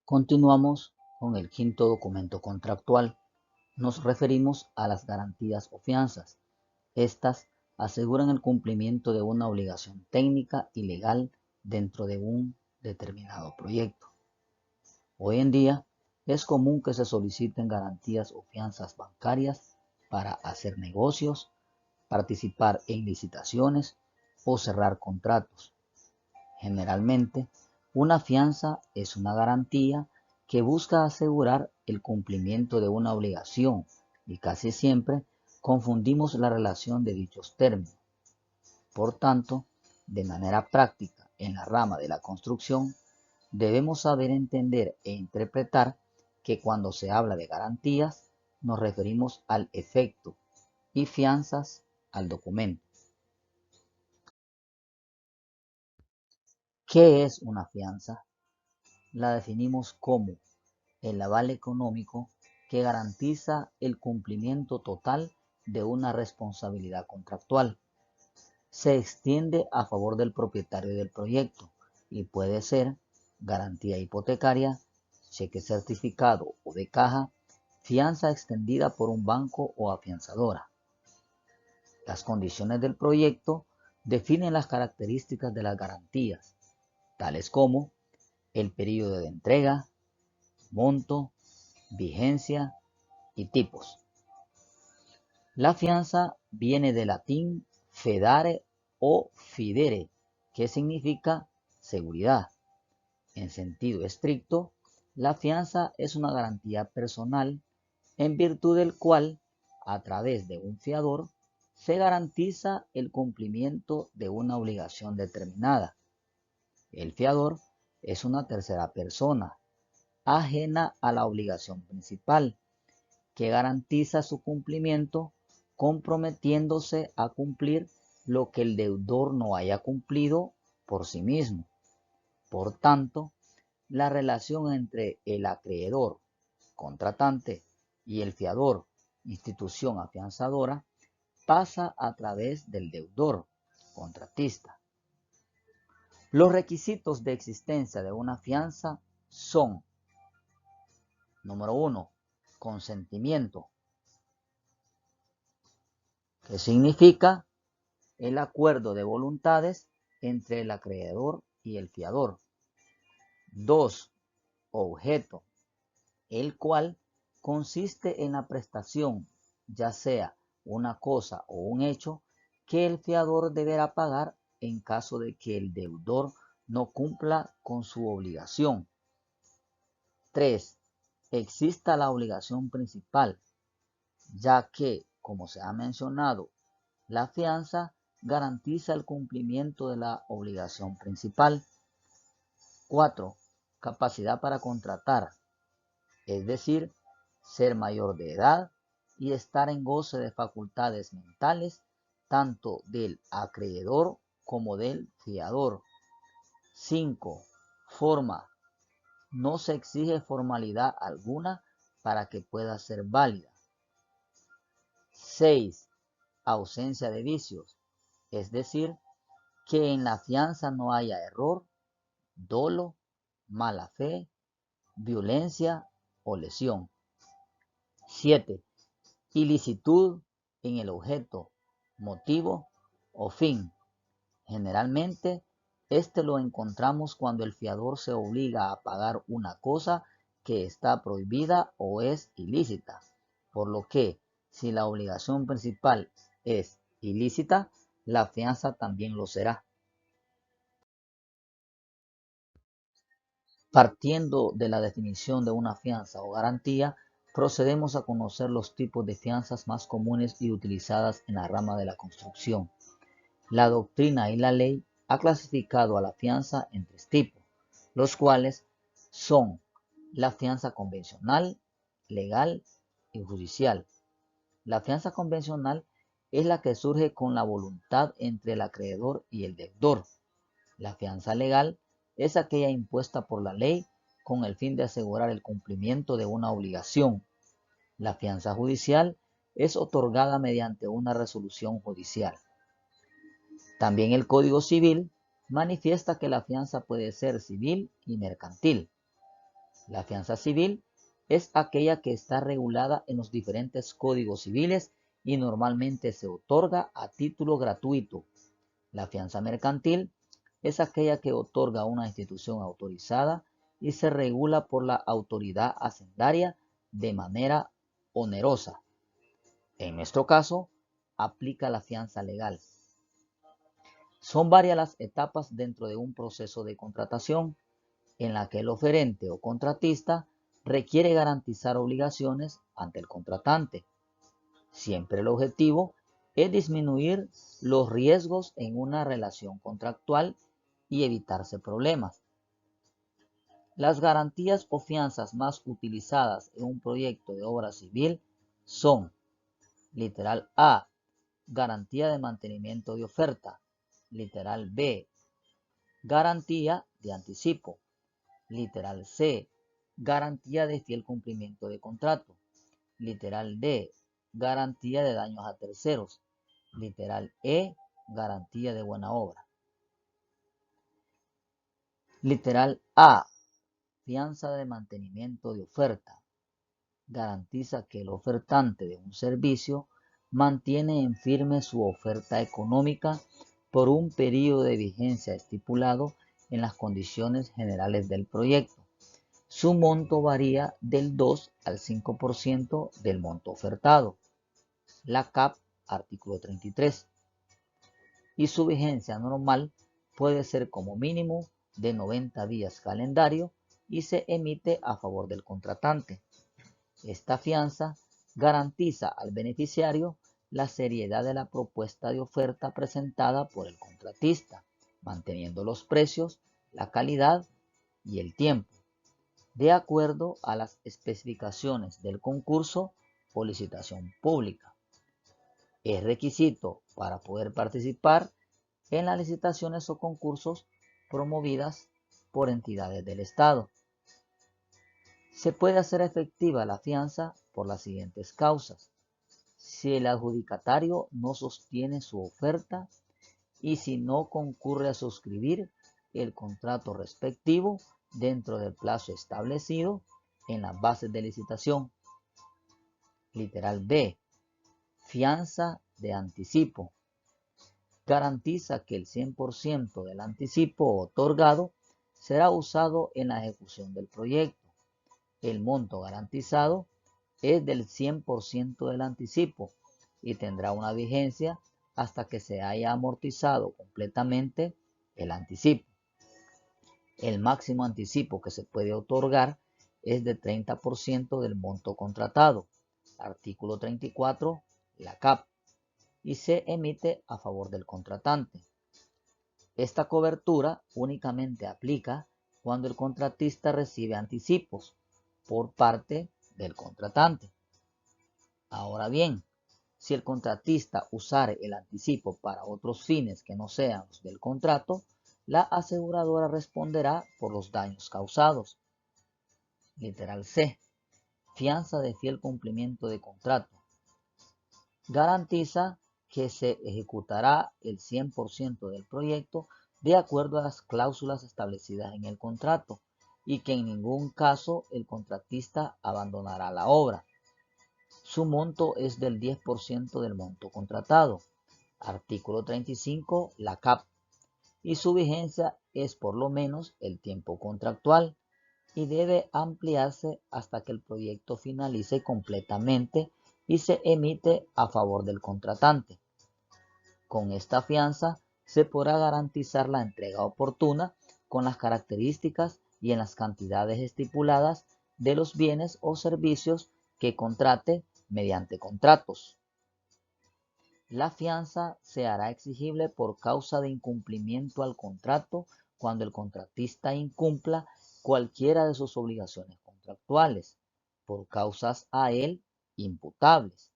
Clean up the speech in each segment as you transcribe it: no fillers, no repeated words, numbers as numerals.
Continuamos con el quinto documento contractual. Nos referimos a las garantías o fianzas. Estas aseguran el cumplimiento de una obligación técnica y legal dentro de un determinado proyecto. Hoy en día es común que se soliciten garantías o fianzas bancarias para hacer negocios, participar en licitaciones o cerrar contratos. Generalmente, una fianza es una garantía que busca asegurar el cumplimiento de una obligación y casi siempre confundimos la relación de dichos términos. Por tanto, de manera práctica en la rama de la construcción, debemos saber entender e interpretar que cuando se habla de garantías nos referimos al efecto y fianzas al documento. ¿Qué es una fianza? La definimos como el aval económico que garantiza el cumplimiento total de una responsabilidad contractual. Se extiende a favor del propietario del proyecto y puede ser garantía hipotecaria, cheque certificado o de caja, fianza extendida por un banco o afianzadora. Las condiciones del proyecto definen las características de las garantías, tales como el periodo de entrega, monto, vigencia y tipos. La fianza viene del latín fedare o fidere, que significa seguridad. En sentido estricto, la fianza es una garantía personal en virtud del cual, a través de un fiador, se garantiza el cumplimiento de una obligación determinada. El fiador es una tercera persona, ajena a la obligación principal, que garantiza su cumplimiento comprometiéndose a cumplir lo que el deudor no haya cumplido por sí mismo. Por tanto, la relación entre el acreedor, contratante, y el fiador, institución afianzadora, pasa a través del deudor, contratista. Los requisitos de existencia de una fianza son: número 1, consentimiento, que significa el acuerdo de voluntades entre el acreedor y el fiador. 2, objeto, el cual consiste en la prestación, ya sea una cosa o un hecho, que el fiador deberá pagar en caso de que el deudor no cumpla con su obligación. 3, exista la obligación principal, ya que, como se ha mencionado, la fianza garantiza el cumplimiento de la obligación principal. 4, capacidad para contratar, es decir, ser mayor de edad y estar en goce de facultades mentales, tanto del acreedor como del fiador. 5, forma, no se exige formalidad alguna para que pueda ser válida. 6, ausencia de vicios, es decir, que en la fianza no haya error, dolo, mala fe, violencia o lesión. 7, ilicitud en el objeto, motivo o fin. Generalmente, este lo encontramos cuando el fiador se obliga a pagar una cosa que está prohibida o es ilícita, por lo que, si la obligación principal es ilícita, la fianza también lo será. Partiendo de la definición de una fianza o garantía, procedemos a conocer los tipos de fianzas más comunes y utilizadas en la rama de la construcción. La doctrina y la ley ha clasificado a la fianza en 3 tipos, los cuales son la fianza convencional, legal y judicial. La fianza convencional es la que surge con la voluntad entre el acreedor y el deudor. La fianza legal es aquella impuesta por la ley con el fin de asegurar el cumplimiento de una obligación. La fianza judicial es otorgada mediante una resolución judicial. También el Código Civil manifiesta que la fianza puede ser civil y mercantil. La fianza civil es aquella que está regulada en los diferentes códigos civiles y normalmente se otorga a título gratuito. La fianza mercantil es aquella que otorga una institución autorizada y se regula por la autoridad hacendaria de manera onerosa. En nuestro caso, aplica la fianza legal. Son varias las etapas dentro de un proceso de contratación en la que el oferente o contratista requiere garantizar obligaciones ante el contratante. Siempre el objetivo es disminuir los riesgos en una relación contractual y evitarse problemas. Las garantías o fianzas más utilizadas en un proyecto de obra civil son: literal A, garantía de mantenimiento de oferta. Literal B, garantía de anticipo. Literal C, garantía de fiel cumplimiento de contrato. Literal D, garantía de daños a terceros. Literal E, garantía de buena obra. Literal A, fianza de mantenimiento de oferta. Garantiza que el ofertante de un servicio mantiene en firme su oferta económica por un periodo de vigencia estipulado en las condiciones generales del proyecto. Su monto varía del 2 al 5% del monto ofertado. La CAP, artículo 33. Y su vigencia normal puede ser como mínimo de 90 días calendario y se emite a favor del contratante. Esta fianza garantiza al beneficiario la seriedad de la propuesta de oferta presentada por el contratista, manteniendo los precios, la calidad y el tiempo, de acuerdo a las especificaciones del concurso o licitación pública. Es requisito para poder participar en las licitaciones o concursos promovidas por entidades del Estado. Se puede hacer efectiva la fianza por las siguientes causas: si el adjudicatario no sostiene su oferta y si no concurre a suscribir el contrato respectivo dentro del plazo establecido en las bases de licitación. Literal B, fianza de anticipo. Garantiza que el 100% del anticipo otorgado será usado en la ejecución del proyecto. El monto garantizado es del 100% del anticipo y tendrá una vigencia hasta que se haya amortizado completamente el anticipo. El máximo anticipo que se puede otorgar es de 30% del monto contratado. Artículo 34, la CAP, y se emite a favor del contratante. Esta cobertura únicamente aplica cuando el contratista recibe anticipos por parte del contratante. Ahora bien, si el contratista usare el anticipo para otros fines que no sean los del contrato, la aseguradora responderá por los daños causados. Literal C, fianza de fiel cumplimiento de contrato. Garantiza que se ejecutará el 100% del proyecto de acuerdo a las cláusulas establecidas en el contrato y que en ningún caso el contratista abandonará la obra. Su monto es del 10% del monto contratado. Artículo 35, la CAP. Y su vigencia es por lo menos el tiempo contractual y debe ampliarse hasta que el proyecto finalice completamente y se emite a favor del contratante. Con esta fianza se podrá garantizar la entrega oportuna con las características y en las cantidades estipuladas de los bienes o servicios que contrate mediante contratos. La fianza se hará exigible por causa de incumplimiento al contrato cuando el contratista incumpla cualquiera de sus obligaciones contractuales por causas a él imputables,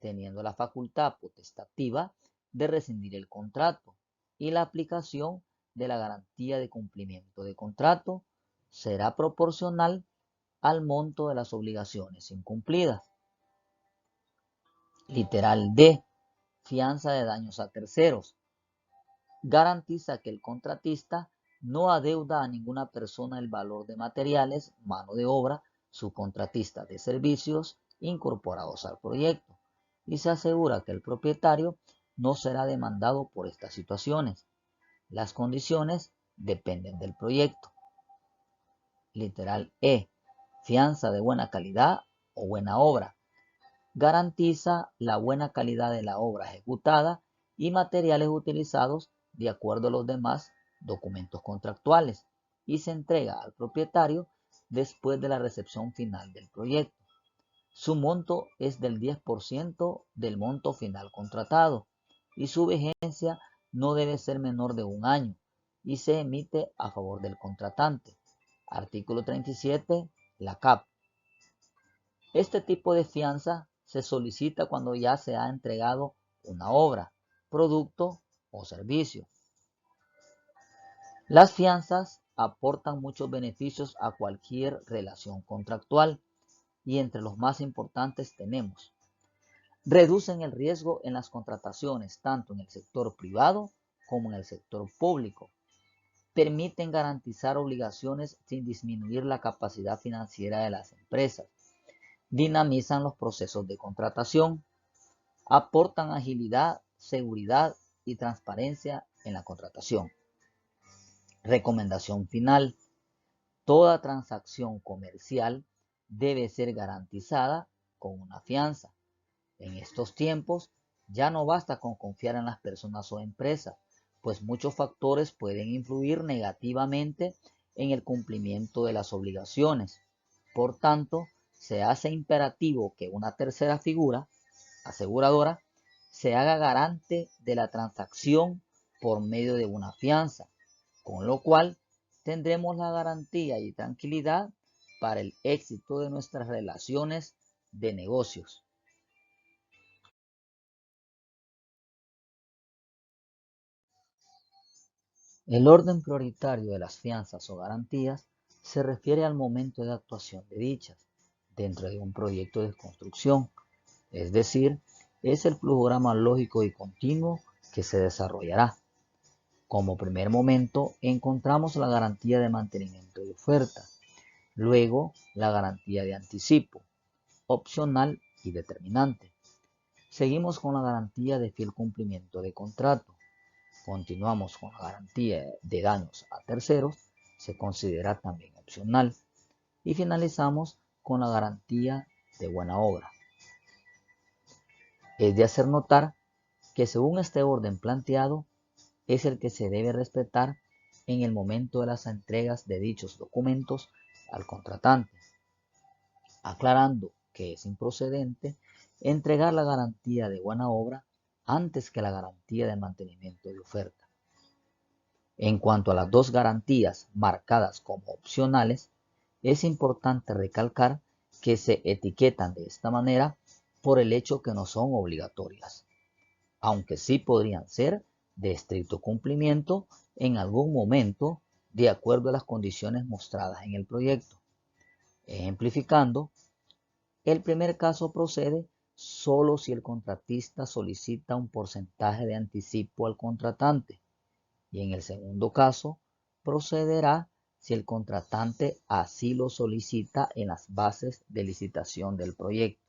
teniendo la facultad potestativa de rescindir el contrato, y la aplicación de la garantía de cumplimiento de contrato será proporcional al monto de las obligaciones incumplidas. Literal D, fianza de daños a terceros. Garantiza que el contratista no adeuda a ninguna persona el valor de materiales, mano de obra, subcontratistas de servicios incorporados al proyecto y se asegura que el propietario no será demandado por estas situaciones. Las condiciones dependen del proyecto. Literal E. Fianza de buena calidad o buena obra. Garantiza la buena calidad de la obra ejecutada y materiales utilizados de acuerdo a los demás documentos contractuales y se entrega al propietario después de la recepción final del proyecto. Su monto es del 10% del monto final contratado y su vigencia no debe ser menor de un año y se emite a favor del contratante. Artículo 37. La CAP. Este tipo de fianza se solicita cuando ya se ha entregado una obra, producto o servicio. Las fianzas aportan muchos beneficios a cualquier relación contractual y entre los más importantes tenemos: reducen el riesgo en las contrataciones tanto en el sector privado como en el sector público. Permiten garantizar obligaciones sin disminuir la capacidad financiera de las empresas. Dinamizan los procesos de contratación. Aportan agilidad, seguridad y transparencia en la contratación. Recomendación final. Toda transacción comercial debe ser garantizada con una fianza. En estos tiempos ya no basta con confiar en las personas o empresas, pues muchos factores pueden influir negativamente en el cumplimiento de las obligaciones. Por tanto, se hace imperativo que una tercera figura, aseguradora, se haga garante de la transacción por medio de una fianza, con lo cual tendremos la garantía y tranquilidad para el éxito de nuestras relaciones de negocios. El orden prioritario de las fianzas o garantías se refiere al momento de actuación de dichas dentro de un proyecto de construcción, es decir, es el flujograma lógico y continuo que se desarrollará. Como primer momento encontramos la garantía de mantenimiento de oferta, luego la garantía de anticipo, opcional y determinante. Seguimos con la garantía de fiel cumplimiento de contrato. Continuamos con la garantía de daños a terceros, se considera también opcional. Y finalizamos con la garantía de buena obra. Es de hacer notar que según este orden planteado, es el que se debe respetar en el momento de las entregas de dichos documentos al contratante, aclarando que es improcedente entregar la garantía de buena obra antes que la garantía de mantenimiento de oferta. En cuanto a las dos garantías marcadas como opcionales, es importante recalcar que se etiquetan de esta manera por el hecho que no son obligatorias, aunque sí podrían ser de estricto cumplimiento en algún momento de acuerdo a las condiciones mostradas en el proyecto. Ejemplificando, el primer caso procede solo si el contratista solicita un porcentaje de anticipo al contratante y en el segundo caso procederá si el contratante así lo solicita en las bases de licitación del proyecto.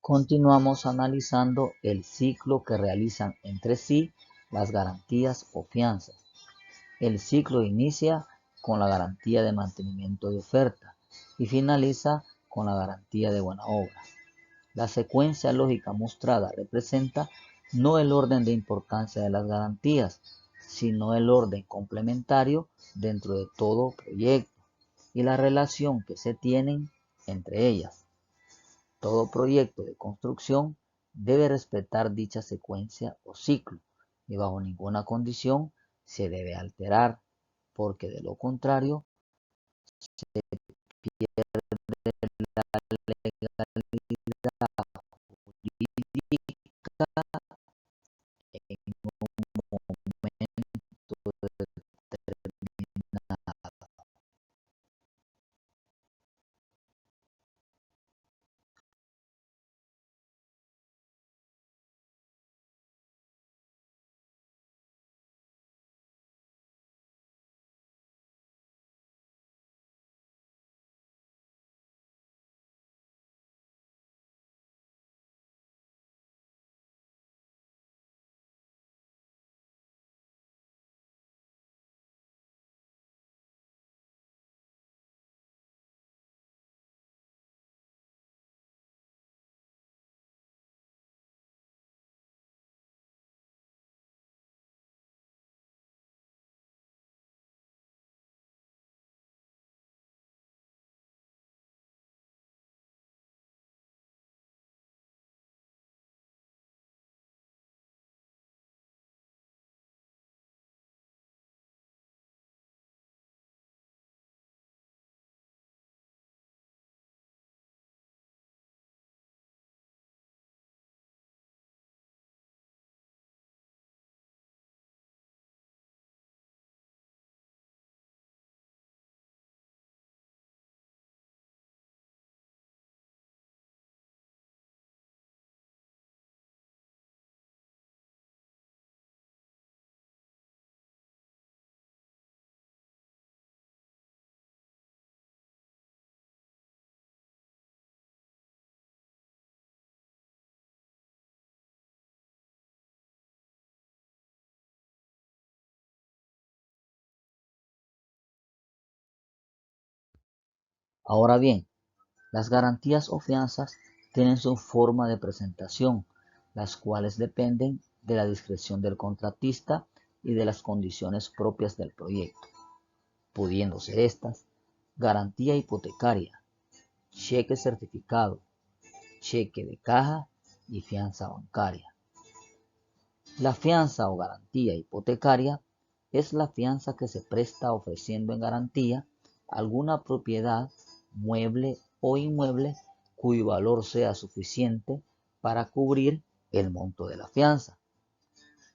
Continuamos analizando el ciclo que realizan entre sí las garantías o fianzas. El ciclo inicia con la garantía de mantenimiento de oferta y finaliza con la garantía de buena obra. La secuencia lógica mostrada representa no el orden de importancia de las garantías, sino el orden complementario dentro de todo proyecto y la relación que se tienen entre ellas. Todo proyecto de construcción debe respetar dicha secuencia o ciclo y bajo ninguna condición se debe alterar, porque de lo contrario se pierde la legalidad jurídica en un momento determinado. Ahora bien, las garantías o fianzas tienen su forma de presentación, las cuales dependen de la discreción del contratista y de las condiciones propias del proyecto, pudiendo ser estas: garantía hipotecaria, cheque certificado, cheque de caja y fianza bancaria. La fianza o garantía hipotecaria es la fianza que se presta ofreciendo en garantía alguna propiedad, mueble o inmueble, cuyo valor sea suficiente para cubrir el monto de la fianza.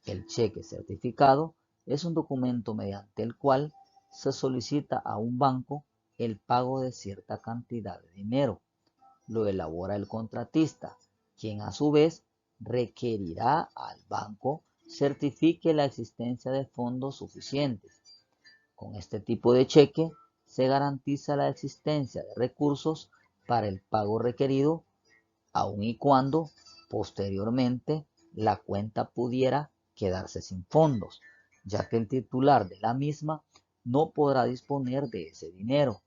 El cheque certificado es un documento mediante el cual se solicita a un banco el pago de cierta cantidad de dinero. Lo elabora el contratista, quien a su vez requerirá al banco certifique la existencia de fondos suficientes. Con este tipo de cheque se garantiza la existencia de recursos para el pago requerido, aun y cuando posteriormente la cuenta pudiera quedarse sin fondos, ya que el titular de la misma no podrá disponer de ese dinero.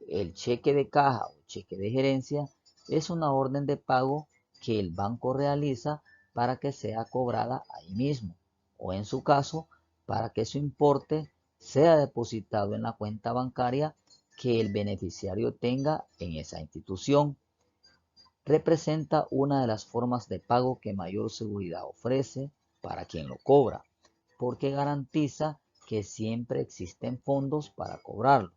El cheque de caja o cheque de gerencia es una orden de pago que el banco realiza para que sea cobrada ahí mismo, o en su caso, para que su importe sea depositado en la cuenta bancaria que el beneficiario tenga en esa institución. Representa una de las formas de pago que mayor seguridad ofrece para quien lo cobra, porque garantiza que siempre existen fondos para cobrarlo.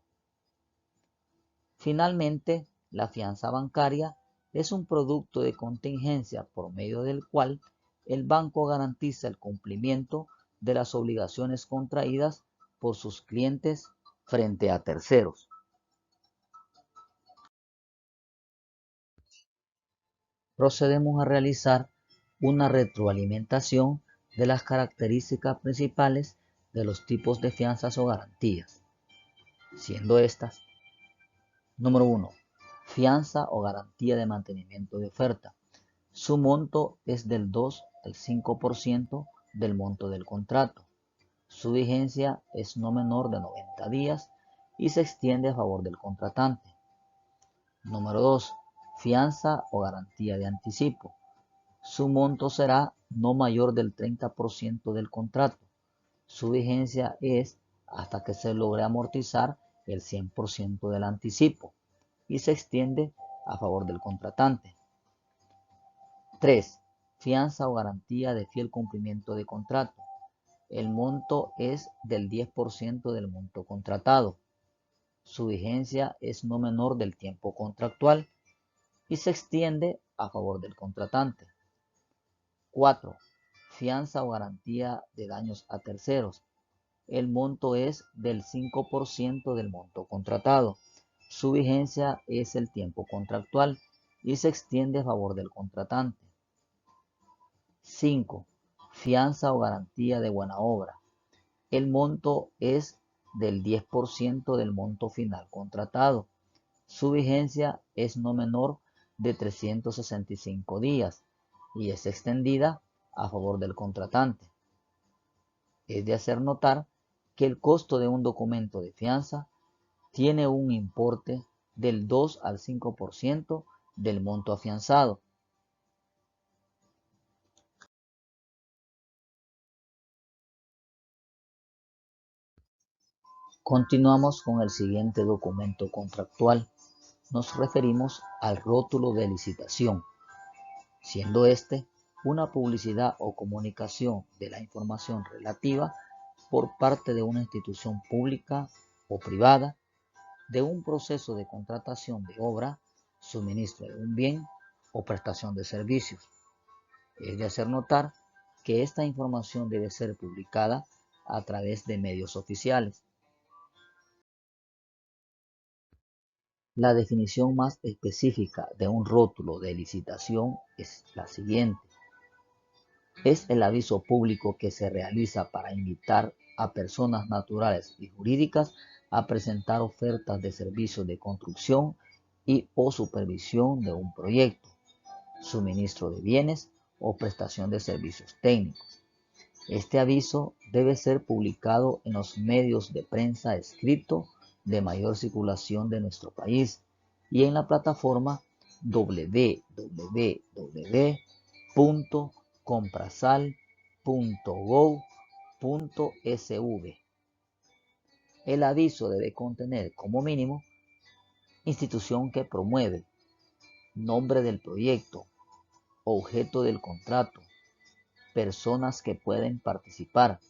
Finalmente, la fianza bancaria es un producto de contingencia por medio del cual el banco garantiza el cumplimiento de las obligaciones contraídas por sus clientes frente a terceros. Procedemos a realizar una retroalimentación de las características principales de los tipos de fianzas o garantías, siendo estas: número 1. fianza o garantía de mantenimiento de oferta. Su monto es del 2 al 5% del monto del contrato. Su vigencia es no menor de 90 días y se extiende a favor del contratante. Número 2. Fianza o garantía de anticipo. Su monto será no mayor del 30% del contrato. Su vigencia es hasta que se logre amortizar el 100% del anticipo y se extiende a favor del contratante. 3. Fianza o garantía de fiel cumplimiento de contrato. El monto es del 10% del monto contratado. Su vigencia es no menor del tiempo contractual y se extiende a favor del contratante. 4. Fianza o garantía de daños a terceros. El monto es del 5% del monto contratado. Su vigencia es el tiempo contractual y se extiende a favor del contratante. 5. Fianza o garantía de buena obra. El monto es del 10% del monto final contratado. Su vigencia es no menor de 365 días y es extendida a favor del contratante. Es de hacer notar que el costo de un documento de fianza tiene un importe del 2 al 5% del monto afianzado. Continuamos con el siguiente documento contractual. Nos referimos al rótulo de licitación, siendo este una publicidad o comunicación de la información relativa por parte de una institución pública o privada de un proceso de contratación de obra, suministro de un bien o prestación de servicios. Es de hacer notar que esta información debe ser publicada a través de medios oficiales. La definición más específica de un rótulo de licitación es la siguiente. Es el aviso público que se realiza para invitar a personas naturales y jurídicas a presentar ofertas de servicios de construcción y o supervisión de un proyecto, suministro de bienes o prestación de servicios técnicos. Este aviso debe ser publicado en los medios de prensa escrito de mayor circulación de nuestro país y en la plataforma www.comprasal.gov.sv. El aviso debe contener como mínimo institución que promueve, nombre del proyecto, objeto del contrato, personas que pueden participar,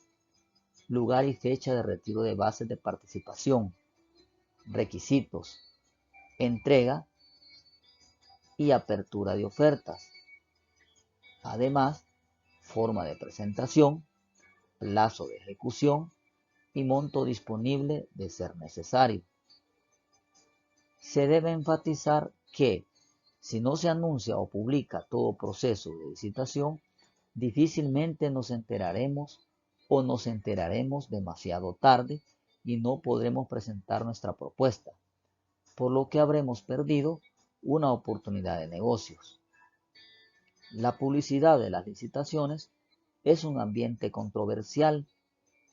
lugar y fecha de retiro de bases de participación, requisitos, entrega y apertura de ofertas. Además, forma de presentación, plazo de ejecución y monto disponible de ser necesario. Se debe enfatizar que, si no se anuncia o publica todo proceso de licitación, difícilmente nos enteraremos o nos enteraremos demasiado tarde y no podremos presentar nuestra propuesta, por lo que habremos perdido una oportunidad de negocios. La publicidad de las licitaciones es un ambiente controversial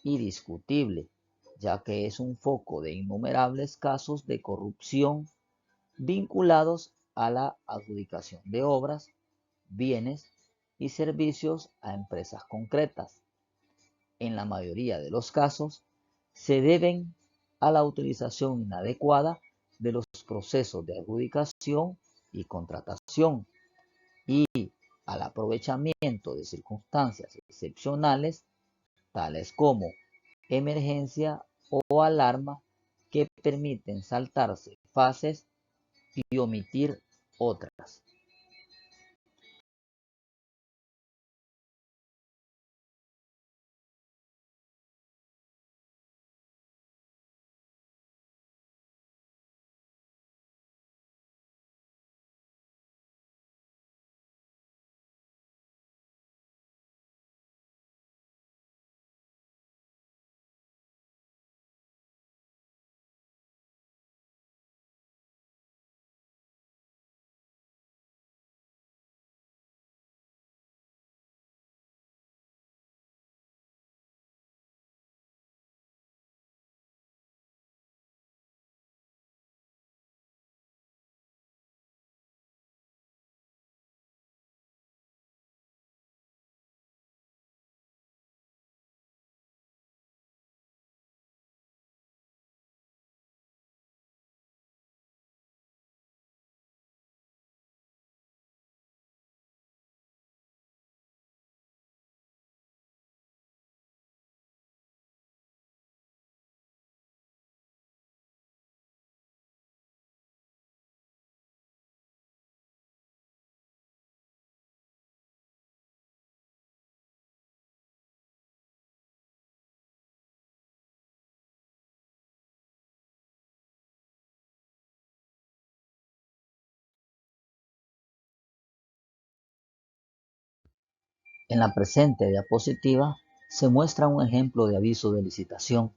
y discutible, ya que es un foco de innumerables casos de corrupción vinculados a la adjudicación de obras, bienes y servicios a empresas concretas. En la mayoría de los casos, se deben a la utilización inadecuada de los procesos de adjudicación y contratación y al aprovechamiento de circunstancias excepcionales, tales como emergencia o alarma, que permiten saltarse fases y omitir otras. En la presente diapositiva se muestra un ejemplo de aviso de licitación.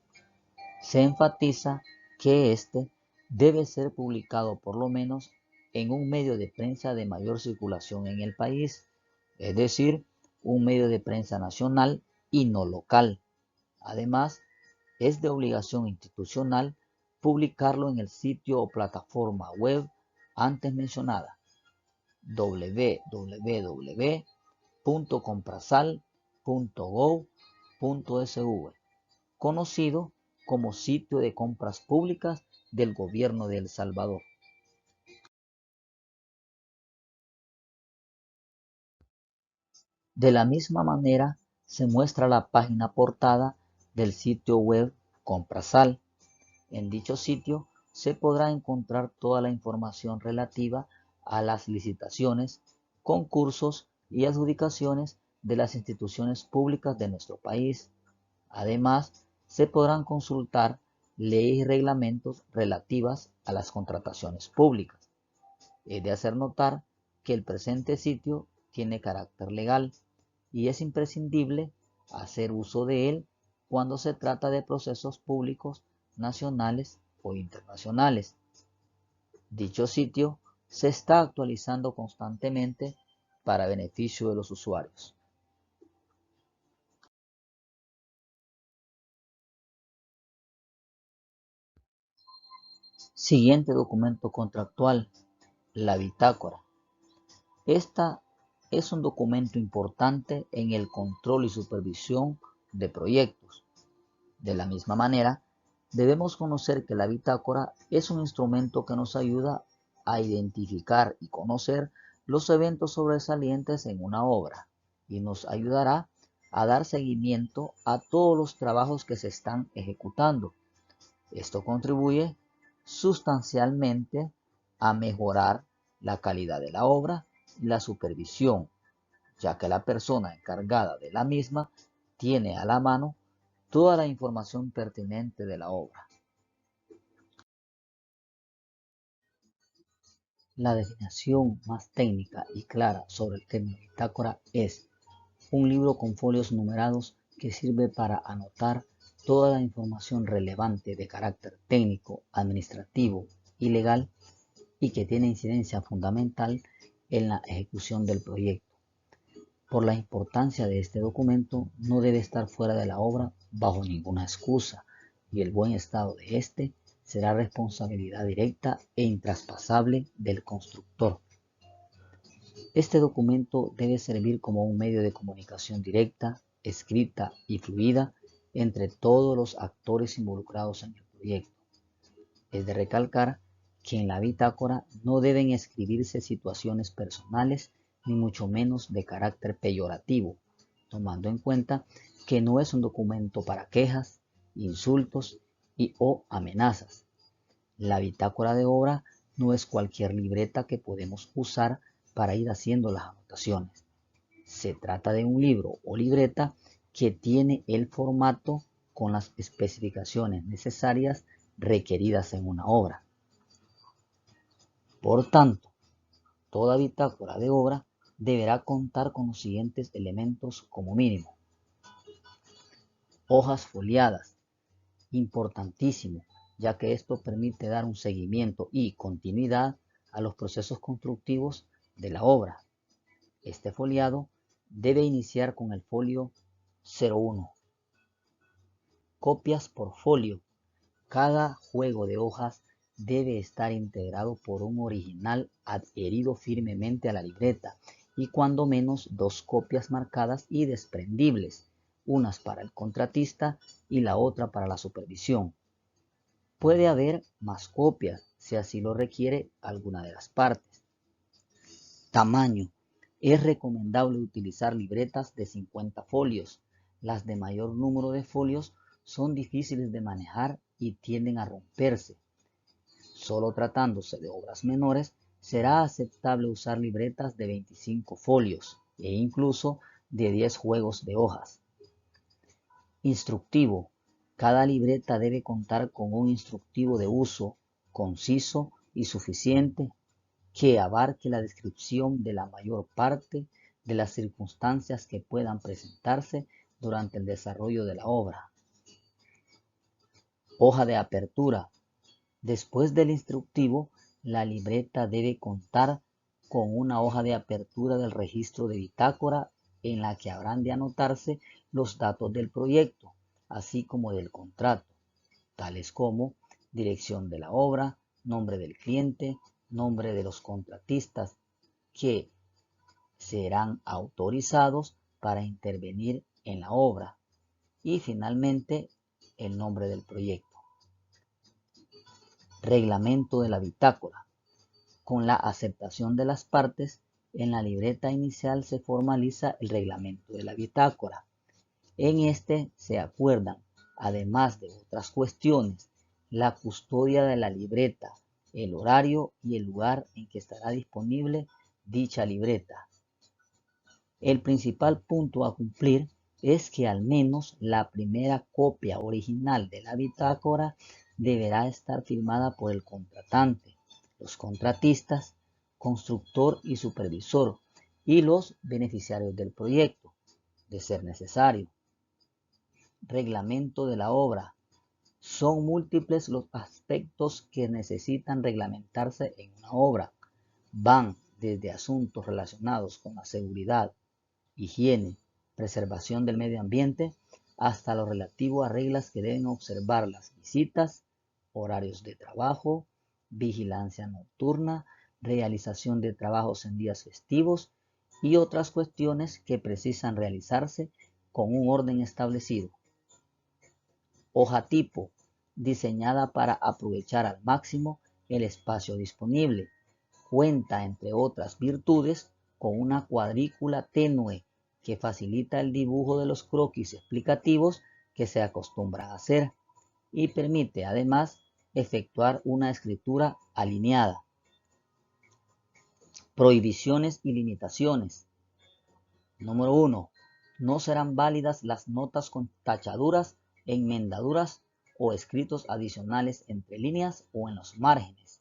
Se enfatiza que éste debe ser publicado por lo menos en un medio de prensa de mayor circulación en el país, es decir, un medio de prensa nacional y no local. Además, es de obligación institucional publicarlo en el sitio o plataforma web antes mencionada, www.comprasal.gov.sv, conocido como Sitio de Compras Públicas del Gobierno de El Salvador. De la misma manera, se muestra la página portada del sitio web Comprasal. En dicho sitio se podrá encontrar toda la información relativa a las licitaciones, concursos y adjudicaciones de las instituciones públicas de nuestro país. Además, se podrán consultar leyes y reglamentos relativas a las contrataciones públicas. Es de hacer notar que el presente sitio tiene carácter legal y es imprescindible hacer uso de él cuando se trata de procesos públicos nacionales o internacionales. Dicho sitio se está actualizando constantemente para beneficio de los usuarios. Siguiente documento contractual, la bitácora. Esta es un documento importante en el control y supervisión de proyectos. De la misma manera, debemos conocer que la bitácora es un instrumento que nos ayuda a identificar y conocer los eventos sobresalientes en una obra y nos ayudará a dar seguimiento a todos los trabajos que se están ejecutando. Esto contribuye sustancialmente a mejorar la calidad de la obra y la supervisión, ya que la persona encargada de la misma tiene a la mano toda la información pertinente de la obra. La definición más técnica y clara sobre el término bitácora es un libro con folios numerados que sirve para anotar toda la información relevante de carácter técnico, administrativo y legal y que tiene incidencia fundamental en la ejecución del proyecto. Por la importancia de este documento, no debe estar fuera de la obra bajo ninguna excusa y el buen estado de este será responsabilidad directa e intraspasable del constructor. Este documento debe servir como un medio de comunicación directa, escrita y fluida entre todos los actores involucrados en el proyecto. Es de recalcar que en la bitácora no deben escribirse situaciones personales ni mucho menos de carácter peyorativo, tomando en cuenta que no es un documento para quejas, insultos o amenazas. La bitácora de obra no es cualquier libreta que podemos usar para ir haciendo las anotaciones. Se trata de un libro o libreta que tiene el formato con las especificaciones necesarias requeridas en una obra. Por tanto, toda bitácora de obra deberá contar con los siguientes elementos como mínimo. Hojas foliadas, importantísimo, ya que esto permite dar un seguimiento y continuidad a los procesos constructivos de la obra. Este foliado debe iniciar con el folio 01. Copias por folio. Cada juego de hojas debe estar integrado por un original adherido firmemente a la libreta y cuando menos 2 copias marcadas y desprendibles, unas para el contratista y la otra para la supervisión. Puede haber más copias si así lo requiere alguna de las partes. Tamaño. Es recomendable utilizar libretas de 50 folios. Las de mayor número de folios son difíciles de manejar y tienden a romperse. Solo tratándose de obras menores, será aceptable usar libretas de 25 folios e incluso de 10 juegos de hojas. Instructivo. Cada libreta debe contar con un instructivo de uso conciso y suficiente que abarque la descripción de la mayor parte de las circunstancias que puedan presentarse durante el desarrollo de la obra. Hoja de apertura. Después del instructivo, la libreta debe contar con una hoja de apertura del registro de bitácora en la que habrán de anotarse los datos del proyecto, así como del contrato, tales como dirección de la obra, nombre del cliente, nombre de los contratistas que serán autorizados para intervenir en la obra y finalmente el nombre del proyecto. Reglamento de la bitácora. Con la aceptación de las partes, en la libreta inicial se formaliza el reglamento de la bitácora. En este se acuerdan, además de otras cuestiones, la custodia de la libreta, el horario y el lugar en que estará disponible dicha libreta. El principal punto a cumplir es que al menos la primera copia original de la bitácora deberá estar firmada por el contratante, los contratistas, constructor y supervisor, y los beneficiarios del proyecto, de ser necesario. Reglamento de la obra. Son múltiples los aspectos que necesitan reglamentarse en una obra. Van desde asuntos relacionados con la seguridad, higiene, preservación del medio ambiente, hasta lo relativo a reglas que deben observar las visitas, horarios de trabajo, vigilancia nocturna, realización de trabajos en días festivos y otras cuestiones que precisan realizarse con un orden establecido. Hoja tipo, diseñada para aprovechar al máximo el espacio disponible. Cuenta, entre otras virtudes, con una cuadrícula tenue que facilita el dibujo de los croquis explicativos que se acostumbra a hacer y permite además efectuar una escritura alineada. Prohibiciones y limitaciones. Número 1. No serán válidas las notas con tachaduras, enmendaduras o escritos adicionales entre líneas o en los márgenes.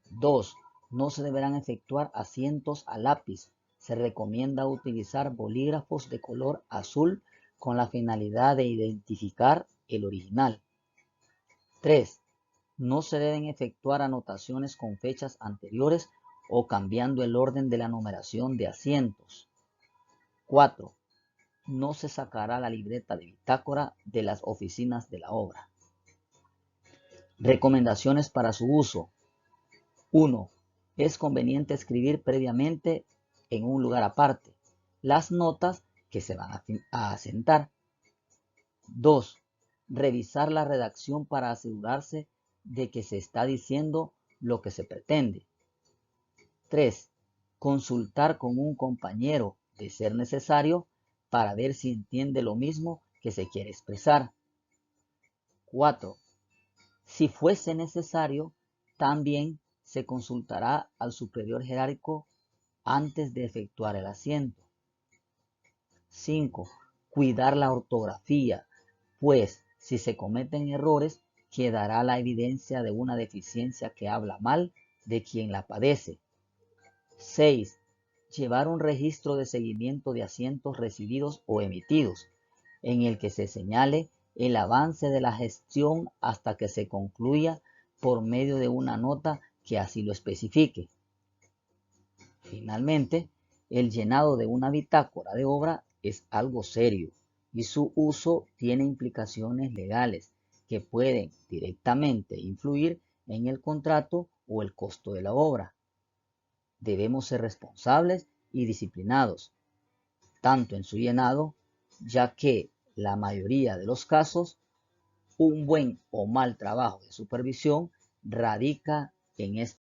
2. No se deberán efectuar asientos a lápiz. Se recomienda utilizar bolígrafos de color azul con la finalidad de identificar el original. 3. No se deben efectuar anotaciones con fechas anteriores o cambiando el orden de la numeración de asientos. 4. No se sacará la libreta de bitácora de las oficinas de la obra. Recomendaciones para su uso. 1. Es conveniente escribir previamente en un lugar aparte las notas que se van a asentar. 2. Revisar la redacción para asegurarse de que se está diciendo lo que se pretende. 3. Consultar con un compañero, de ser necesario, para ver si entiende lo mismo que se quiere expresar. 4. Si fuese necesario, también se consultará al superior jerárquico antes de efectuar el asiento. 5. Cuidar la ortografía, pues si se cometen errores, quedará la evidencia de una deficiencia que habla mal de quien la padece. 6. Llevar un registro de seguimiento de asientos recibidos o emitidos, en el que se señale el avance de la gestión hasta que se concluya por medio de una nota que así lo especifique. Finalmente, el llenado de una bitácora de obra es algo serio y su uso tiene implicaciones legales que pueden directamente influir en el contrato o el costo de la obra. Debemos ser responsables y disciplinados, tanto en su llenado, ya que la mayoría de los casos, un buen o mal trabajo de supervisión radica en este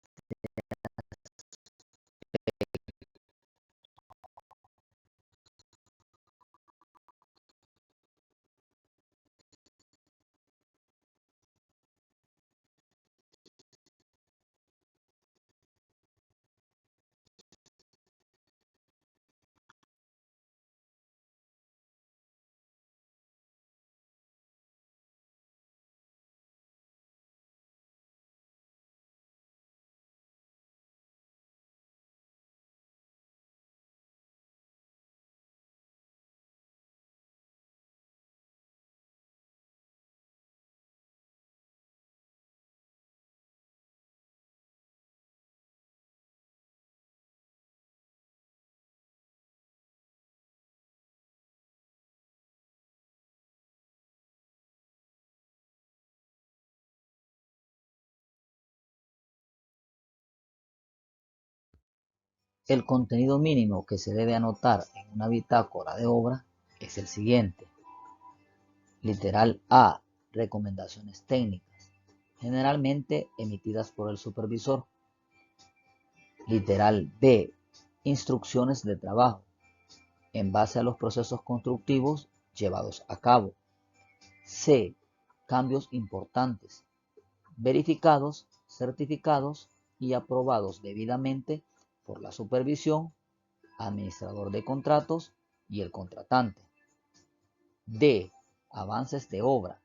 El contenido mínimo que se debe anotar en una bitácora de obra es el siguiente. Literal A. Recomendaciones técnicas, generalmente emitidas por el supervisor. Literal B. Instrucciones de trabajo, en base a los procesos constructivos llevados a cabo. C. Cambios importantes, verificados, certificados y aprobados debidamente por la supervisión, administrador de contratos y el contratante. D. Avances de obra,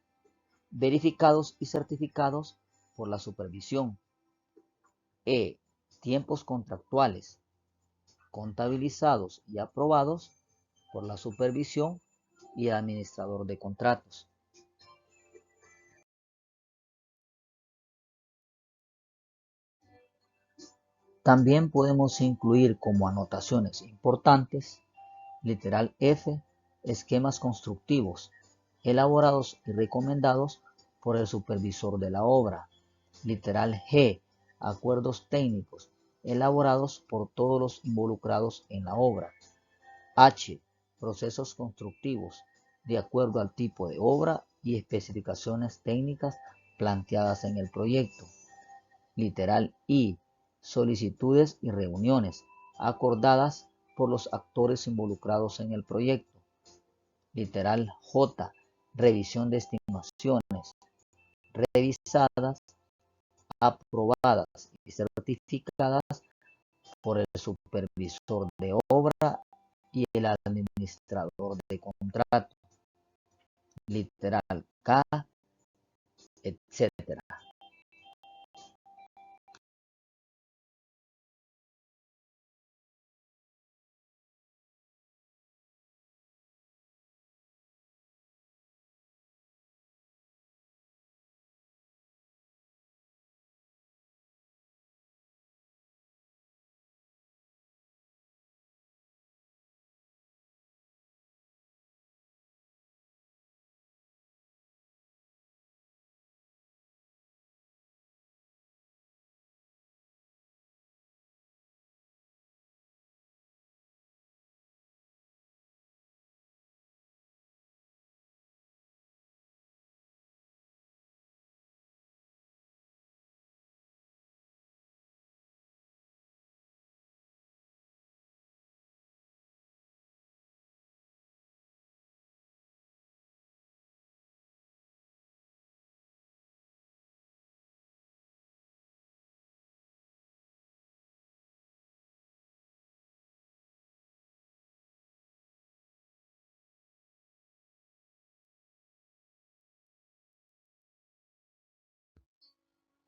verificados y certificados por la supervisión. E. Tiempos contractuales, contabilizados y aprobados por la supervisión y el administrador de contratos. También podemos incluir como anotaciones importantes, literal F, esquemas constructivos, elaborados y recomendados por el supervisor de la obra. Literal G, acuerdos técnicos, elaborados por todos los involucrados en la obra. H, procesos constructivos, de acuerdo al tipo de obra y especificaciones técnicas planteadas en el proyecto. Literal I, solicitudes y reuniones acordadas por los actores involucrados en el proyecto. Literal J, revisión de estimaciones revisadas, aprobadas y certificadas por el supervisor de obra y el administrador de contrato. Literal K, etc.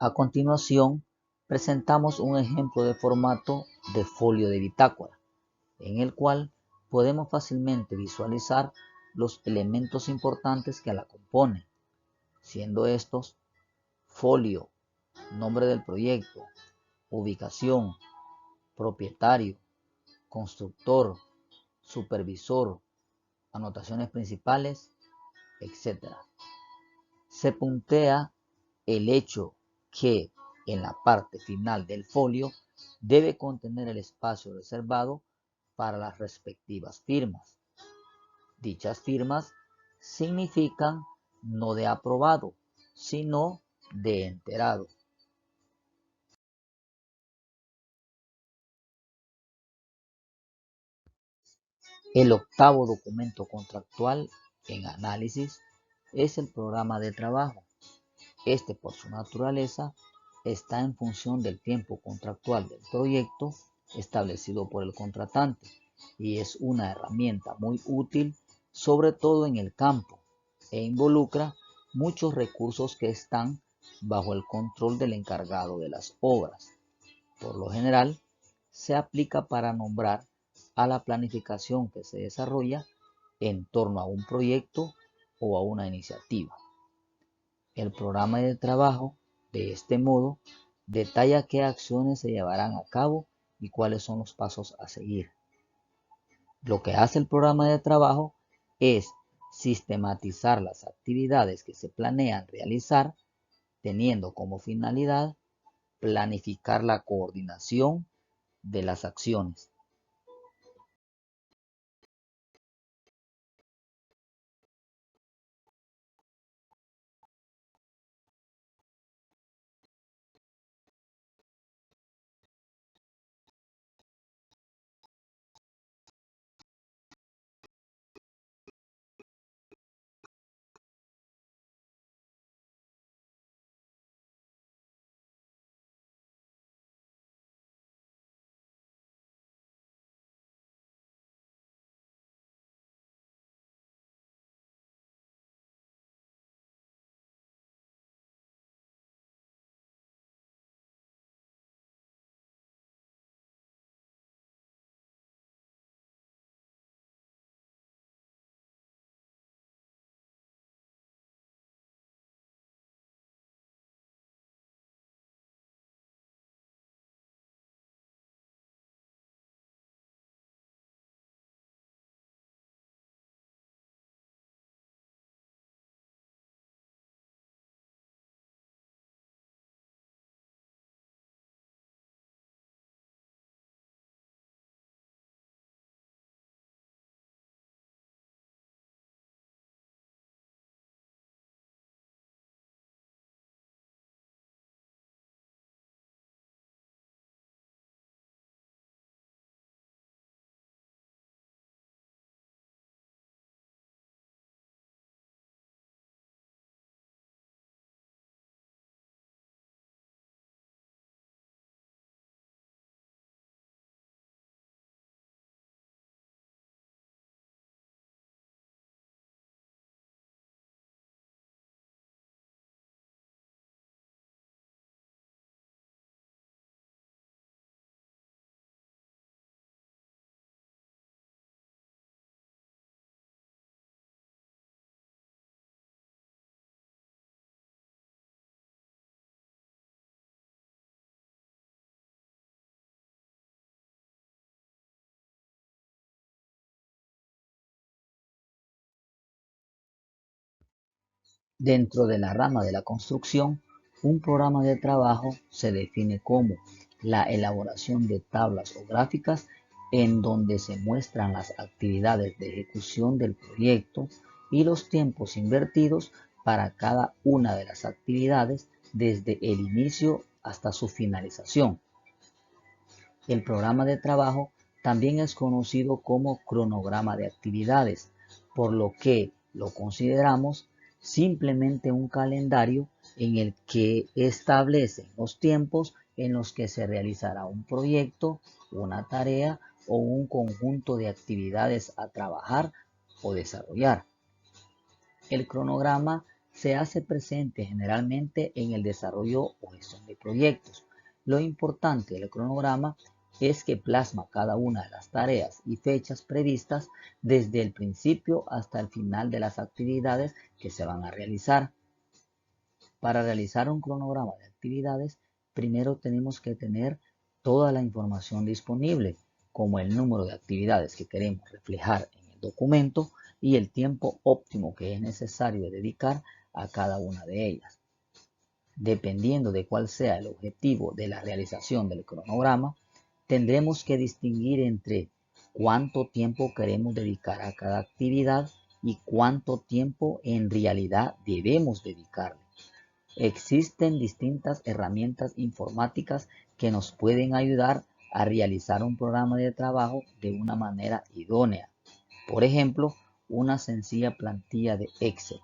A continuación, presentamos un ejemplo de formato de folio de bitácora, en el cual podemos fácilmente visualizar los elementos importantes que la componen, siendo estos folio, nombre del proyecto, ubicación, propietario, constructor, supervisor, anotaciones principales, etc. Se puntea el hecho que en la parte final del folio debe contener el espacio reservado para las respectivas firmas. Dichas firmas significan no de aprobado, sino de enterado. El octavo documento contractual en análisis es el programa de trabajo. Este, por su naturaleza, está en función del tiempo contractual del proyecto establecido por el contratante y es una herramienta muy útil, sobre todo en el campo, e involucra muchos recursos que están bajo el control del encargado de las obras. Por lo general, se aplica para nombrar a la planificación que se desarrolla en torno a un proyecto o a una iniciativa. El programa de trabajo, de este modo, detalla qué acciones se llevarán a cabo y cuáles son los pasos a seguir. Lo que hace el programa de trabajo es sistematizar las actividades que se planean realizar, teniendo como finalidad planificar la coordinación de las acciones. Dentro de la rama de la construcción, un programa de trabajo se define como la elaboración de tablas o gráficas en donde se muestran las actividades de ejecución del proyecto y los tiempos invertidos para cada una de las actividades desde el inicio hasta su finalización. El programa de trabajo también es conocido como cronograma de actividades, por lo que lo consideramos simplemente un calendario en el que establecen los tiempos en los que se realizará un proyecto, una tarea o un conjunto de actividades a trabajar o desarrollar. El cronograma se hace presente generalmente en el desarrollo o gestión de proyectos. Lo importante del cronograma es que plasma cada una de las tareas y fechas previstas desde el principio hasta el final de las actividades que se van a realizar. Para realizar un cronograma de actividades, primero tenemos que tener toda la información disponible, como el número de actividades que queremos reflejar en el documento y el tiempo óptimo que es necesario dedicar a cada una de ellas. Dependiendo de cuál sea el objetivo de la realización del cronograma, tendremos que distinguir entre cuánto tiempo queremos dedicar a cada actividad y cuánto tiempo en realidad debemos dedicarle. Existen distintas herramientas informáticas que nos pueden ayudar a realizar un programa de trabajo de una manera idónea. Por ejemplo, una sencilla plantilla de Excel.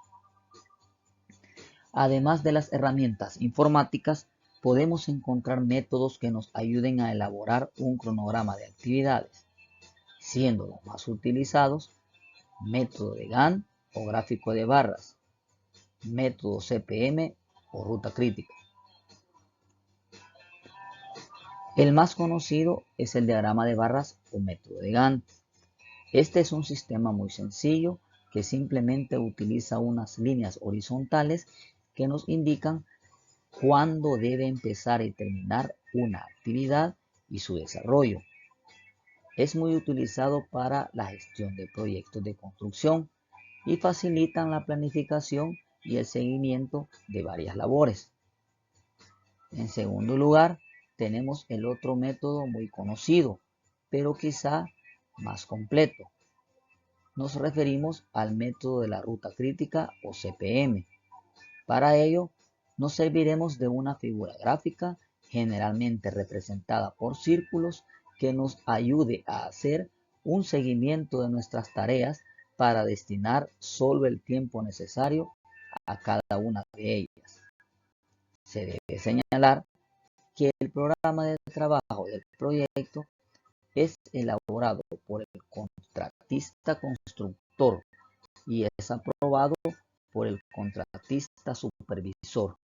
Además de las herramientas informáticas, podemos encontrar métodos que nos ayuden a elaborar un cronograma de actividades, siendo los más utilizados método de Gantt o gráfico de barras, método CPM o ruta crítica. El más conocido es el diagrama de barras o método de Gantt. Este es un sistema muy sencillo que simplemente utiliza unas líneas horizontales que nos indican cuándo debe empezar y terminar una actividad y su desarrollo. Es muy utilizado para la gestión de proyectos de construcción y facilitan la planificación y el seguimiento de varias labores. En segundo lugar, tenemos el otro método muy conocido, pero quizá más completo. Nos referimos al método de la ruta crítica o CPM. Para ello, nos serviremos de una figura gráfica generalmente representada por círculos que nos ayude a hacer un seguimiento de nuestras tareas para destinar solo el tiempo necesario a cada una de ellas. Se debe señalar que el programa de trabajo del proyecto es elaborado por el contratista constructor y es aprobado por el contratista supervisor.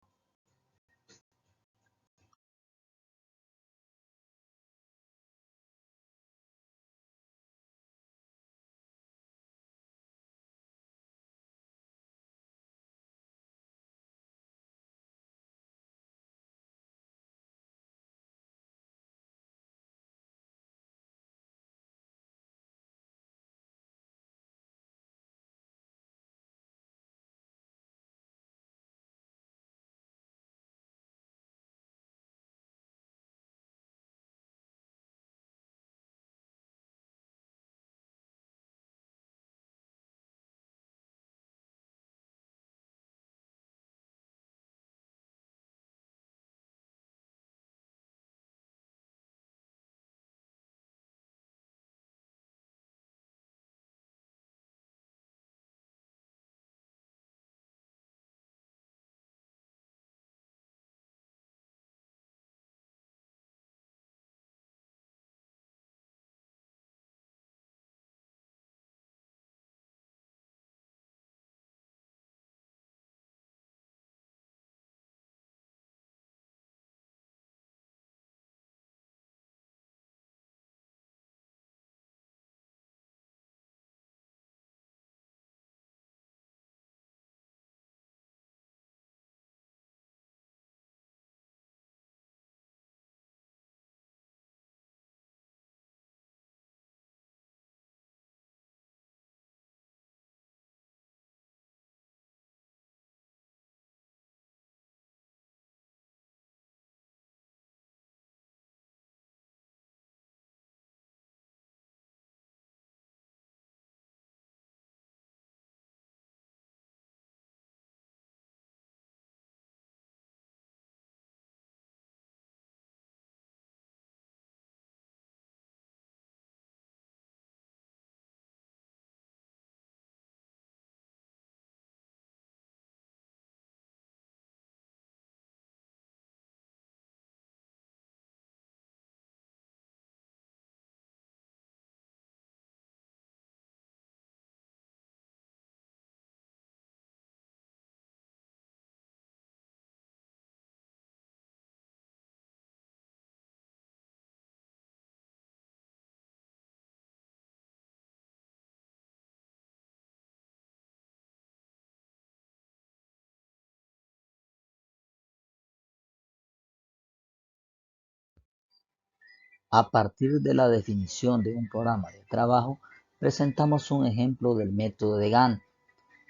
A partir de la definición de un programa de trabajo, presentamos un ejemplo del método de Gantt,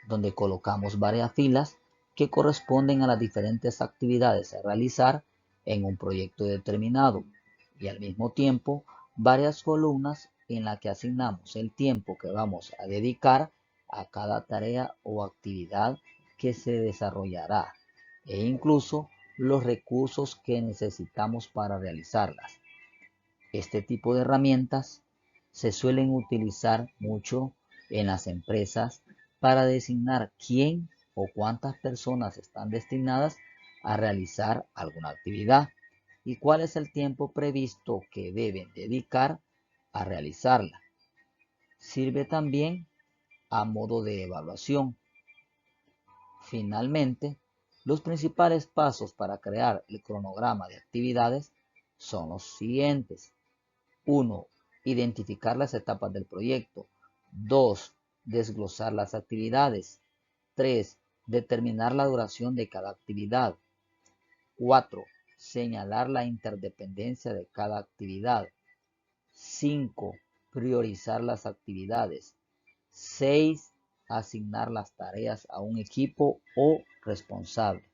donde colocamos varias filas que corresponden a las diferentes actividades a realizar en un proyecto determinado y al mismo tiempo varias columnas en las que asignamos el tiempo que vamos a dedicar a cada tarea o actividad que se desarrollará e incluso los recursos que necesitamos para realizarlas. Este tipo de herramientas se suelen utilizar mucho en las empresas para designar quién o cuántas personas están destinadas a realizar alguna actividad y cuál es el tiempo previsto que deben dedicar a realizarla. Sirve también a modo de evaluación. Finalmente, los principales pasos para crear el cronograma de actividades son los siguientes. 1. Identificar las etapas del proyecto. 2. Desglosar las actividades. 3. Determinar la duración de cada actividad. 4. Señalar la interdependencia de cada actividad. 5. Priorizar las actividades. 6. Asignar las tareas a un equipo o responsable.